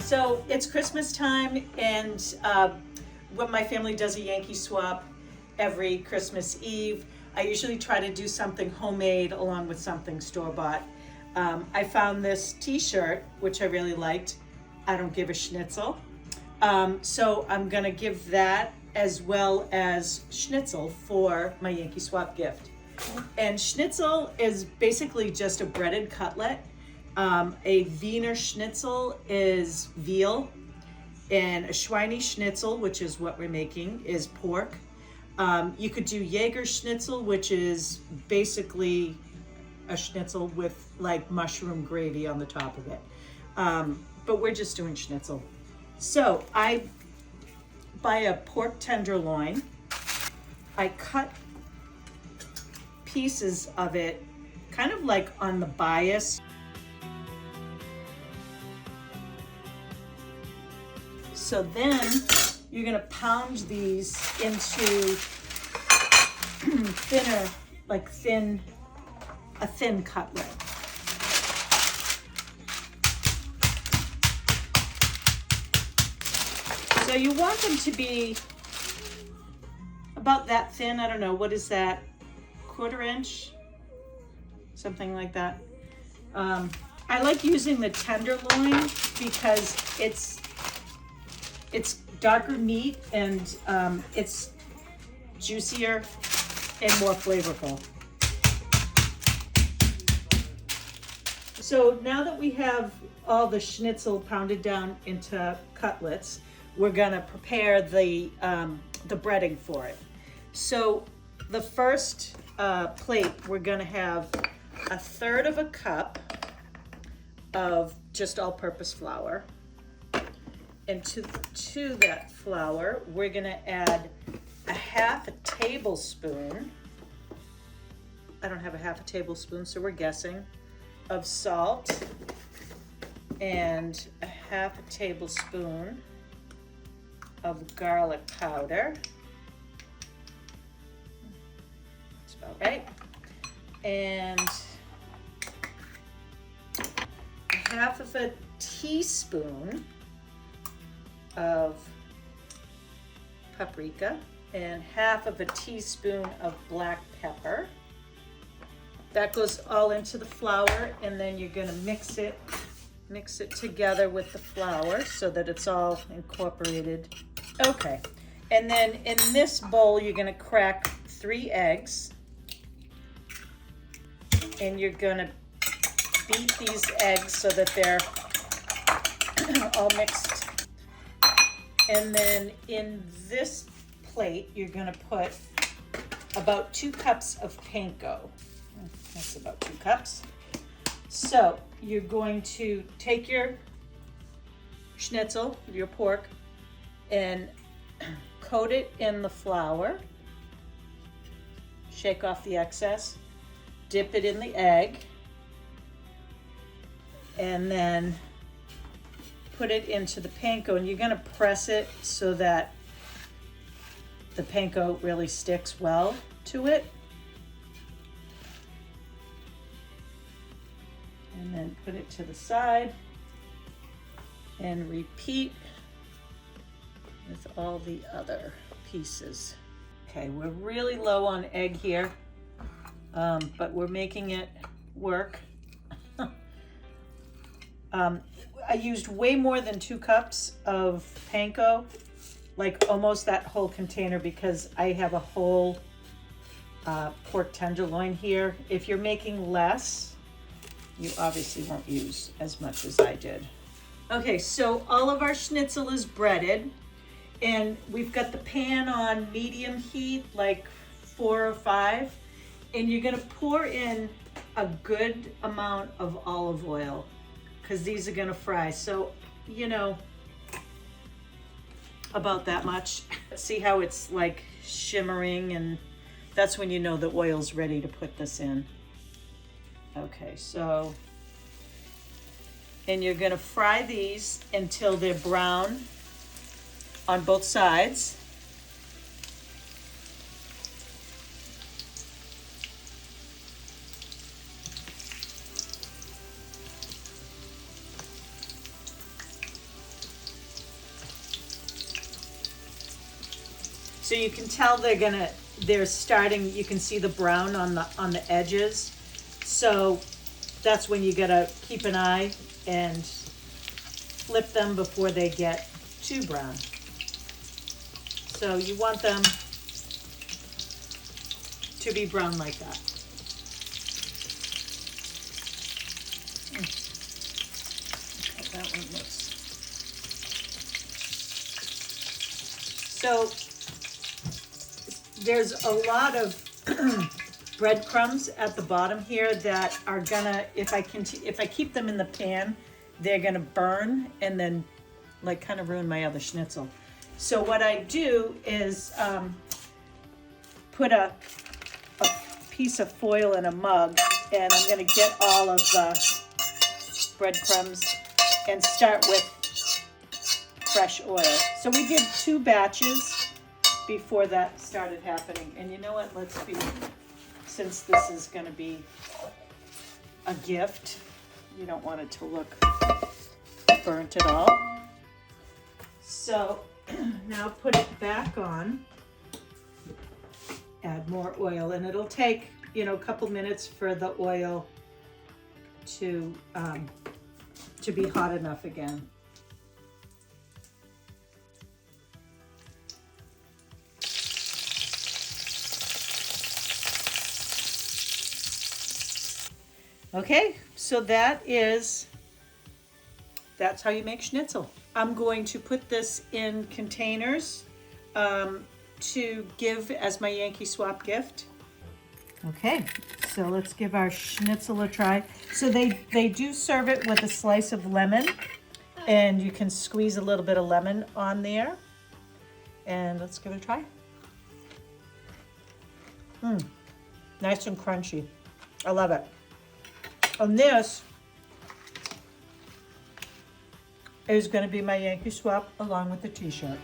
So it's Christmas time, and when my family does a Yankee Swap every Christmas Eve, I usually try to do something homemade along with something store-bought. I found this t-shirt, which I really liked. I don't give a schnitzel. So I'm gonna give that as well as schnitzel for my Yankee Swap gift. And schnitzel is basically just a breaded cutlet. A Wienerschnitzel is veal, and a Schweineschnitzel, which is what we're making, is pork. You could do Jägerschnitzel, which is basically a schnitzel with like mushroom gravy on the top of it. But we're just doing schnitzel. So I buy a pork tenderloin. I cut pieces of it kind of like on the bias. So then you're gonna pound these into thinner, like a thin cutlet. So you want them to be about that thin. I don't know, what is that? 1/4 inch? Something like that. I like using the tenderloin because it's darker meat and it's juicier and more flavorful. So now that we have all the schnitzel pounded down into cutlets, we're gonna prepare the breading for it. So the first plate, we're gonna have 1/3 cup of just all-purpose flour. And to that flour, we're gonna add 1/2 tablespoon. I don't have 1/2 tablespoon, so we're guessing, of salt, and 1/2 tablespoon of garlic powder. That's about right. And 1/2 teaspoon of paprika and 1/2 teaspoon of black pepper. That goes all into the flour, and then you're gonna mix it together with the flour so that it's all incorporated. Okay, and then in this bowl, you're gonna crack 3 eggs, and you're gonna beat these eggs so that they're all mixed. And then in this plate, you're gonna put about 2 cups of panko. That's about 2 cups. So you're going to take your schnitzel, your pork, and coat it in the flour. Shake off the excess. Dip it in the egg. And then put it into the panko, and you're gonna press it so that the panko really sticks well to it. And then put it to the side and repeat with all the other pieces. Okay, we're really low on egg here, but we're making it work. I used way more than 2 cups of panko, like almost that whole container, because I have a whole pork tenderloin here. If you're making less, you obviously won't use as much as I did. Okay, so all of our schnitzel is breaded, and we've got the pan on medium heat, like 4 or 5, and you're gonna pour in a good amount of olive oil, because these are gonna fry. So, you know, about that much. See how it's like shimmering, and that's when you know the oil's ready to put this in. Okay, so, and you're gonna fry these until they're brown on both sides. So you can tell they're starting, you can see the brown on the edges. So that's when you gotta keep an eye and flip them before they get too brown. So you want them to be brown like that. That one looks. So there's a lot of breadcrumbs at the bottom here that are gonna, if I keep them in the pan, they're gonna burn and then like kind of ruin my other schnitzel. So what I do is put a piece of foil in a mug, and I'm gonna get all of the breadcrumbs and start with fresh oil. So we did 2 batches before that started happening. And you know what, since this is gonna be a gift, you don't want it to look burnt at all. So now put it back on, add more oil, and it'll take, a couple minutes for the oil to be hot enough again. Okay, so that's how you make schnitzel. I'm going to put this in containers to give as my Yankee Swap gift. Okay, so let's give our schnitzel a try. So they do serve it with a slice of lemon, and you can squeeze a little bit of lemon on there. And let's give it a try. Nice and crunchy. I love it. And this is going to be my Yankee Swap along with the t-shirt.